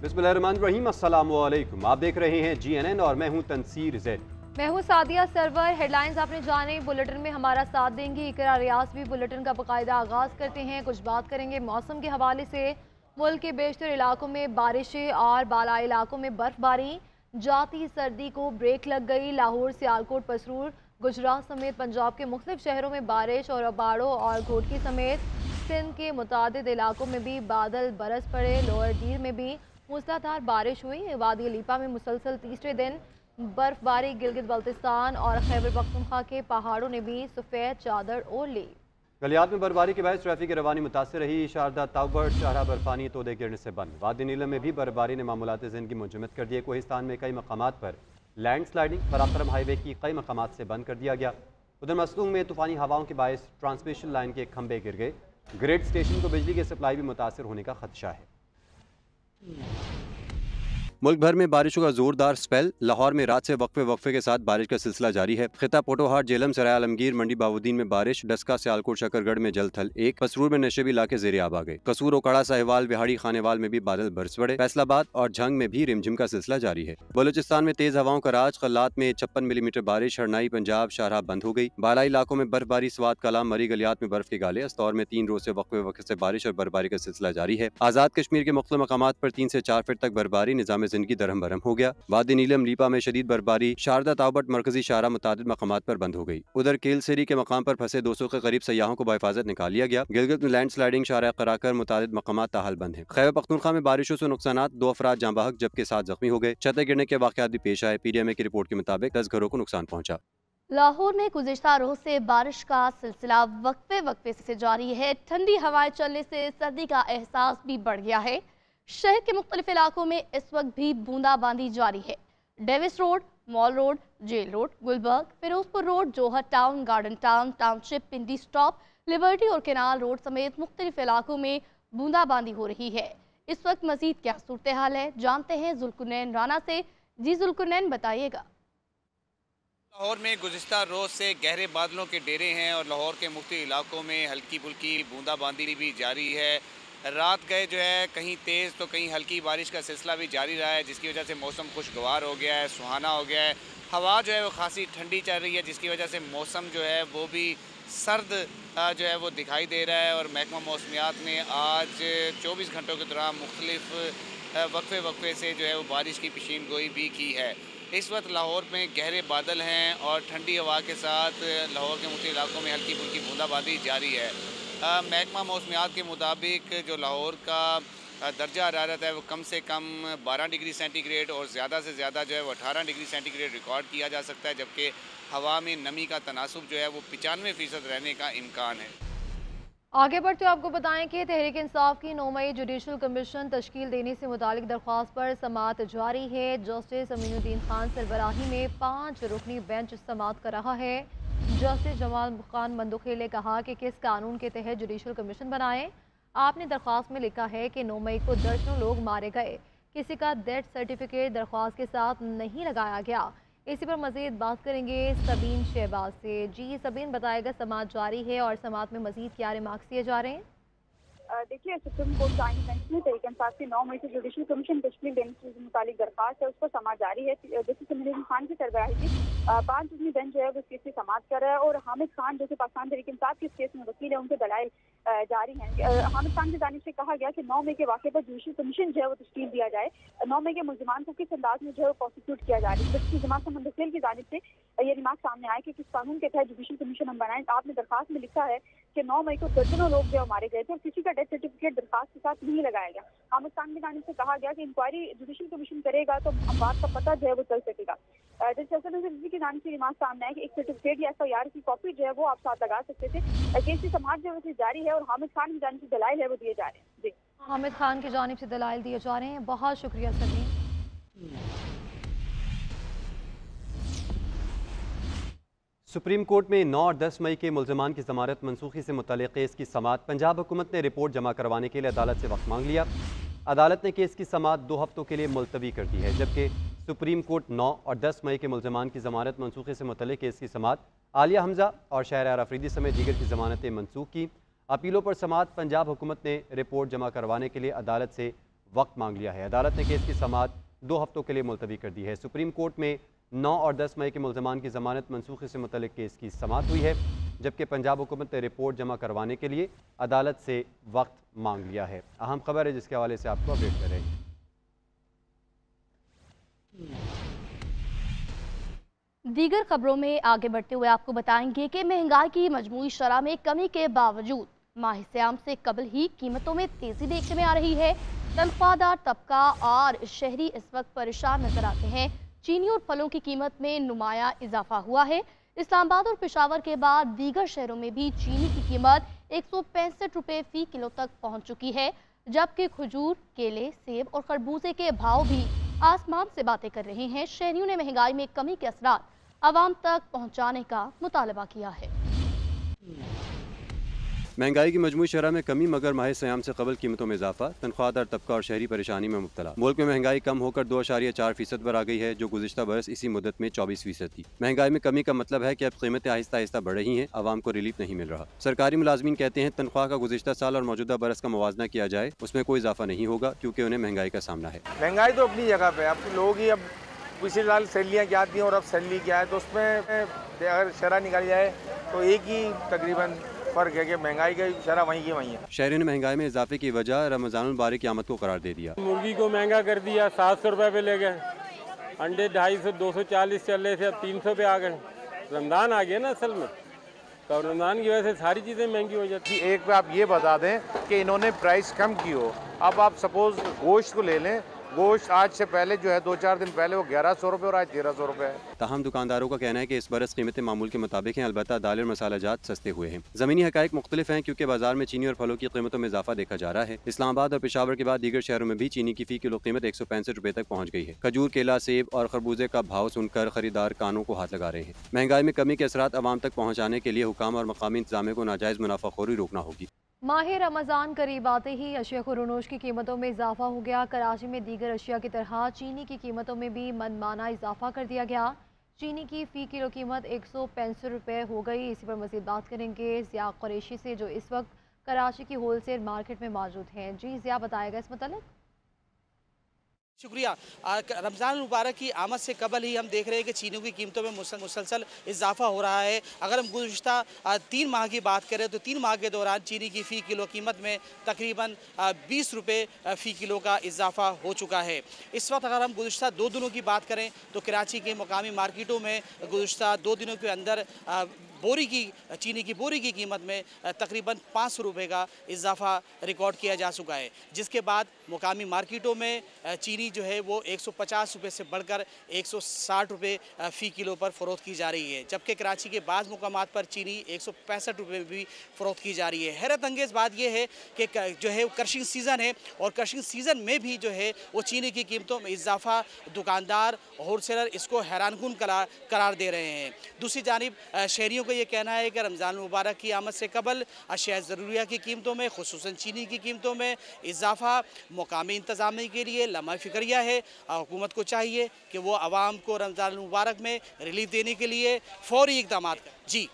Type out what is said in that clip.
बिस्मिल्लाहिर्रहमानिर्रहीम, अस्सलामु अलैकुम। आप देख रहे हैं GNN और मैं हूं तनसीर ज़ैद। मैं हूं सादिया सरवर। हेडलाइंस आपने जाने, बुलेटिन में हमारा साथ देंगी इकरा रियाज भी। बुलेटिन का बाकायदा आगाज़ करते हैं। कुछ बात करेंगे मौसम के हवाले से। मुल्क के बेशतर इलाकों में बारिशें और बालाई इलाकों में बर्फबारी। जाती सर्दी को ब्रेक लग गई। लाहौर, सियालकोट, पसरूर, गुजरात समेत पंजाब के मुख्तलिफ शहरों में बारिश और अबाड़ों और घोटकी समेत सिंध के मुतादिद इलाकों में भी बादल बरस पड़े। लोअर डीर में भी मूसलाधार बारिश हुई। वादी लीपा में मुसलसल तीसरे दिन बर्फबारी। गिलगित बल्तिस्तान और खैबर पख्तूनख्वा के पहाड़ों ने भी सफ़ेद चादर ओढ़ ली। गलियात में बर्फबारी के बाद ट्रैफिक की रवानी मुतासर रही। शारदा ताउबट शाहरा बर्फानी तोदे गिरने से बंद। वादी नीलम में भी बर्फबारी ने मामूलात ज़िंदगी मुंजमद कर दिए। कोहिस्तान में कई मकामात पर लैंड स्लाइडिंग। बराकरम हाईवे की कई मकामात से बंद कर दिया गया। उधर मसलूम में तूफ़ानी हवाओं के बायस ट्रांसमिशन लाइन के खंभे गिर गए। ग्रिड स्टेशन को बिजली की सप्लाई भी मुतासर होने का खदशा है। मुल्क भर में बारिशों का जोरदार स्पेल। लाहौर में रात से वक्फे के साथ बारिश का सिलसिला जारी है। खिता पोटोहाट, जेलम, सराय आलमगीर, मंडी बाउद्दीन में बारिश। डस्का, सियालकोट, शकरगढ़ में जल थल एक। पसरूर में नशेबी इलाके ज़ेरे आब आ गए। कसूर, ओकाड़ा, साहिवाल, बिहाड़ी, खानेवाल में भी बादल बरस पड़े। फैसलाबाद और झंग में भी रिमझिम का सिलसिला जारी है। बलूचिस्तान में तेज हवाओं का राज। कल्लात में 56 मिलीमीटर बारिश। हरनाई, पंजाब, शाहराह बंद हो गई। बालाई इलाकों में बर्फबारी। स्वात, कलाम, मरी गलियात में बर्फ के गाले। अस्तौर में 3 रोज से वक्फे से बारिश और बर्फबारी का सिलसिला जारी है। आजाद कश्मीर के मुख्तलिफ मकामात पर 3 से 4 फीट तक बर्फबारी। निजाम जिंदगी दरहम बरहम हो गया। वादी नीलम, लीपा में शदीद बर्फबारी। शारदा ताउबट मरकजी शाहरा मुतादिद मकामात पर बंद हो गई। उधर केलसेरी के मकाम पर फंसे 200 के करीब सयाहों को बहिफाजत निकाल लिया गया। गिलगित में लैंड स्लाइडिंग। शाहरा कराकर मुतादिद मकामात ताहाल बंद है। खैबर पख्तूनख्वा में बारिशों से नुकसानात। 2 अफराद जाँ बहक जबकि 7 जख्मी हो गए। छतें गिरने के वाकयात भी पेश आए। PTMA की रिपोर्ट के मुताबिक 10 घरों को नुकसान पहुंचा। लाहौर में गुज़िश्ता रोज से बारिश का सिलसिला वक्फे से जारी है। ठंडी हवाएं चलने से सर्दी का एहसास भी बढ़ गया है। शहर के मुख्तलिफ इलाकों में इस वक्त भी बूंदाबांदी जारी है। Davis road, mall road, jail road, Gulberg, Ferozepur road, Johar town, garden town, township, Pindi stop, Liberty और केनाल रोड समेत मुख्तलिफ इलाकों में बूंदाबांदी हो रही है। इस वक्त मजीद क्या सूरत हाल है, जानते हैं जुल्कुरनैन राना से। जी जुल्कुरनैन, बताइएगा। लाहौर में गुज़िश्ता रोज़ से गहरे बादलों के डेरे हैं और लाहौर के मुख्तलिफ इलाकों में हल्की फुल्की बूंदाबांदी भी जारी है। रात गए जो है कहीं तेज़ तो कहीं हल्की बारिश का सिलसिला भी जारी रहा है, जिसकी वजह से मौसम खुशगवार हो गया है, सुहाना हो गया है। हवा जो है वो खासी ठंडी चल रही है, जिसकी वजह से मौसम जो है वो भी सर्द जो है वो दिखाई दे रहा है। और महकमा मौसमियात ने आज 24 घंटों के दौरान मुख्तलिफ वक्फे से जो है वो बारिश की पेशीन गोई भी की है। इस वक्त लाहौर में गहरे बादल हैं और ठंडी हवा के साथ लाहौर के मुख्तलिफ इलाकों में हल्की फुल्की बूंदाबांदी जारी है। महकमा मौसमियात के मुताबिक जो लाहौर का दर्जा हरारत है वो कम से कम 12 डिग्री सेंटीग्रेड और ज़्यादा से ज़्यादा जो है वो 18 डिग्री सेंटीग्रेड रिकॉर्ड किया जा सकता है, जबकि हवा में नमी का तनासुब जो है वो 95% रहने का इम्कान है। आगे बढ़ते आपको बताएं कि तहरीक इंसाफ की 9 मई जुडिशल कमीशन तश्कील देने से मुतालिक दरख्वास्त पर समाअत जारी है। जस्टिस अमीनुद्दीन खान सरबराही में 5 रुकनी बेंच समाअत कर रहा है। जस्टिस जमाल खान बंदुखेल ने कहा कि किस कानून के तहत जुडिशल कमीशन बनाएं। आपने दरख्वास्त में लिखा है कि 9 मई को दर्जनों लोग मारे गए, किसी का डेथ सर्टिफिकेट दरख्वास्त के साथ नहीं लगाया गया। इसी पर मजीद बात करेंगे सबीन शहबाज से। जी सबीन, बताएगा समाअत जारी है और समाअत में मजीद क्या रिमार्क्स दिए जा रहे हैं? देखिए, सुप्रीम कोर्ट का बेंच में तहरीक इंसाफ की 9 मई से जुडिशल कमीशन तश्कील देने से मुतालिक दरख्वास्त है, उस पर समाअत जारी है। जस्टिस अमीनुद्दीन खान की सरबराही में 5 रुकनी बेंच जो है वो इस केस की समाअत कर रहा है और हामिद खान जो कि पाकिस्तान तहरीक इंसाफ के इस केस में वकील है, उनके दलाइल जारी हैं। हामिद खान की जानिब से कहा गया कि 9 मई के वाक़े पर जुडिशल कमीशन जो है वो तश्कील दिया जाए। 9 मई के मुल्ज़िमान को किस अंदाज में जो है वो प्रोसिक्यूट किया जा रहा है। जस्टिस जमाल खान बंदुखेल की जानिब से ये रिमार्क सामने आए कि किस कानून के तहत जुडिशल कमीशन हम बनाएं। आपने दरख्वास्त में लिखा है कि 9 मई को दर्जनों लोग जो मारे गए थे और किसी का डेथ सर्टिफिकेट दरख्वास्त के साथ नहीं लगाया गया। हामिद खान की जानिब से कहा गया कि इंक्वायरी जुडिशल कमीशन करेगा तो बात का पता जो है वो चल सकेगा। जस्टिस हसन नज़ीर की जानिब से रिमार्क सामने आया कि एक सर्टिफिकेट या FIR की कॉपी जो है वो आप साथ लगा सकते थे। केस की समाअत जो है जारी है और हामिद खान की जानिब से दलाइल है वो दिए जा रहे हैं। जी, हामिद खान की जानिब से दलाइल दिए जा रहे हैं। बहुत शुक्रिया सबीन। सुप्रीम कोर्ट में 9 और 10 मई के मुल्ज़िमान की ज़मानत मनसूखी से मुतल्लिक़ केस की समाअत। पंजाब हुकूमत ने रिपोर्ट जमा करवाने के लिए अदालत से वक्त मांग लिया। अदालत ने केस की समाअत 2 हफ्तों के लिए मुलतवी कर दी है, जबकि सुप्रीम कोर्ट 9 और 10 मई के मुल्ज़िमान की ज़मानत मनसूखी से मुतल्लिक़ केस की समाअत आलिया हमजा और शहरयार अफरीदी समेत दीगर की ज़मानतें मनसूख की। अपीलों पर समाअत। पंजाब हुकूमत ने रिपोर्ट जमा करवाने के लिए अदालत से वक्त मांग लिया है। अदालत ने केस की समाअत 2 हफ्तों के लिए मुलतवी कर दी है। सुप्रीम कोर्ट में 9 और 10 मई के मुल्ज़मान की ज़मानत मनसूखी से मुतल्लिक़ केस की समाअत हुई है, जबकि पंजाब हुकूमत ने रिपोर्ट जमा करवाने के लिए अदालत से वक्त मांग लिया है। अहम खबर है जिसके हवाले से आपको अपडेट कर रहे हैं। दीगर खबरों में आगे बढ़ते हुए आपको बताएंगे कि महंगाई की मजमूई शरह में कमी के बावजूद माह सियाम से कबल ही कीमतों में तेजी देखने में आ रही है। तनख्वाहदार तबका और शहरी इस वक्त परेशान नजर आते हैं। चीनी और फलों की कीमत में नुमाया इजाफा हुआ है। इस्लामाबाद और पेशावर के बाद दीगर शहरों में भी चीनी की कीमत 165 रुपये फी किलो तक पहुंच चुकी है, जबकि खजूर, केले, सेब और खरबूजे के भाव भी आसमान से बातें कर रहे हैं। शहरियों ने महंगाई में कमी के असरात आवाम तक पहुंचाने का मुतालबा किया है। महंगाई की मजमूई शरह में कमी मगर माह सियाम से कबल कीमतों में इजाफा। तनख्वाहदार तबका और शहरी परेशानी में मुब्तला। मुल्क में महंगाई कम होकर 2.4% पर आ गई है, जो गुज़िश्ता बरस इसी मुद्दत में 24% थी। महंगाई में कमी का मतलब है कि अब कीमतें आहिस्ता आहिस्ता बढ़ रही हैं, आवाम को रिलीफ नहीं मिल रहा। सरकारी मुलाजमीन कहते हैं तनख्वाह का गुज़िश्ता साल और मौजूदा बरस का मुवाजना किया जाए, उसमें कोई इजाफा नहीं होगा, क्योंकि उन्हें महंगाई का सामना है। महंगाई तो अपनी जगह पे, अब लोग ही अब पिछले साल सैलरियाँ क्या थी और अब सैलरी क्या है, तो उसमें अगर शरह निकाली जाए तो एक ही तकरीबन फर्क है कि महंगाई की शरह वहीं की वहीं है। शहरियों ने महंगाई में इजाफे की वजह रमजानुल मुबारक की आमद को करार दे दिया। मुर्गी को महंगा कर दिया, 700 रुपये पे ले गए। अंडे 250 240 चल रहे थे, अब 300 पे आ गए। रमजान आ गया ना असल में, तो रमजान की वजह से सारी चीज़ें महंगी हो जाती है। एक पे आप ये बता दें कि इन्होंने प्राइस कम की हो। अब आप सपोज गोश्त को ले लें, गोश्त आज से पहले जो है 2-4 दिन पहले वो 1100 रुपये और आज 1300 रुपये है। ताहम दुकानदारों का कहना है कि इस बरस कीमतें मामूल के मुताबिक हैं, अलबत्ता दाल और मसाला जात सस्ते हुए हैं। ज़मीनी हकायक मुख्तलिफ हैं, क्योंकि बाजार में चीनी और फलों की कीमतों में इजाफा देखा जा रहा है। इस्लामाबाद और पेशावर के बाद दीगर शहरों में भी चीनी की फी किलो कीमत 165 रुपये तक पहुँच गई है। खजूर, केला, सेब और खरबूजे का भाव सुनकर खरीदार कानों को हाथ लगा रहे हैं। महंगाई में कमी के असरात आवाम तक पहुँचाने के लिए हुकाम और मकामी इंतजामिया को नाजायज़ मुनाफाखोरी रोकना होगी। माह रमज़ान करीब आते ही अशिया खुरनोश की कीमतों में इजाफा हो गया। कराची में दीगर अशिया की तरह चीनी की कीमतों में भी मनमाना इजाफा कर दिया गया। चीनी की फ़ी किलो कीमत 165 रुपये हो गई। इसी पर मज़ीद बात करेंगे ज़िया कुरैशी से, जो इस वक्त कराची की होलसेल मार्केट में मौजूद हैं। जी ज़िया, बताएगा इस मतलब। शुक्रिया। रमज़ान मुबारक की आमद से कबल ही हम देख रहे हैं कि चीनी की कीमतों में मुसलसल इजाफा हो रहा है। अगर हम गुज़िश्ता 3 माह की बात करें तो 3 माह के दौरान चीनी की फ़ी किलो कीमत में तकरीबन 20 रुपये फ़ी किलो का इजाफा हो चुका है। इस वक्त अगर हम गुज़िश्ता 2 दिनों की बात करें तो कराची के मुकामी मार्केटों में गुज़िश्ता 2 दिनों के अंदर चीनी की बोरी की कीमत में तकरीबन 500 रुपये का इजाफा रिकॉर्ड किया जा चुका है, जिसके बाद मुकामी मार्केटों में चीनी जो है वो 150 रुपये से बढ़कर 160 रुपये फ़ी किलो पर फ़रोख्त की जा रही है, जबकि कराची के बाज़ मुकामात पर चीनी 165 रुपये में भी फ़रोख्त की जा रही है। हैरत अंगेज़ बात यह है कि जो है क्रशिंग सीज़न है और क्रशिंग सीज़न में भी जो है वो चीनी की कीमतों में इजाफा दुकानदार होलसेलर इसको हैरानकुन करार दे रहे हैं। दूसरी जानिब शहरियों ये कहना है कि रमज़ान मुबारक की आमद से कबल अशिया ज़रूरिया की कीमतों में खुसूसन चीनी की कीमतों में इजाफा मुकामी इंतज़ामिया के लिए लम्हा फ़िक्रिया है। हुकूमत को चाहिए कि वो आवाम को रमज़ान मुबारक में रिलीफ देने के लिए फ़ौरी इक़दाम करें। जी।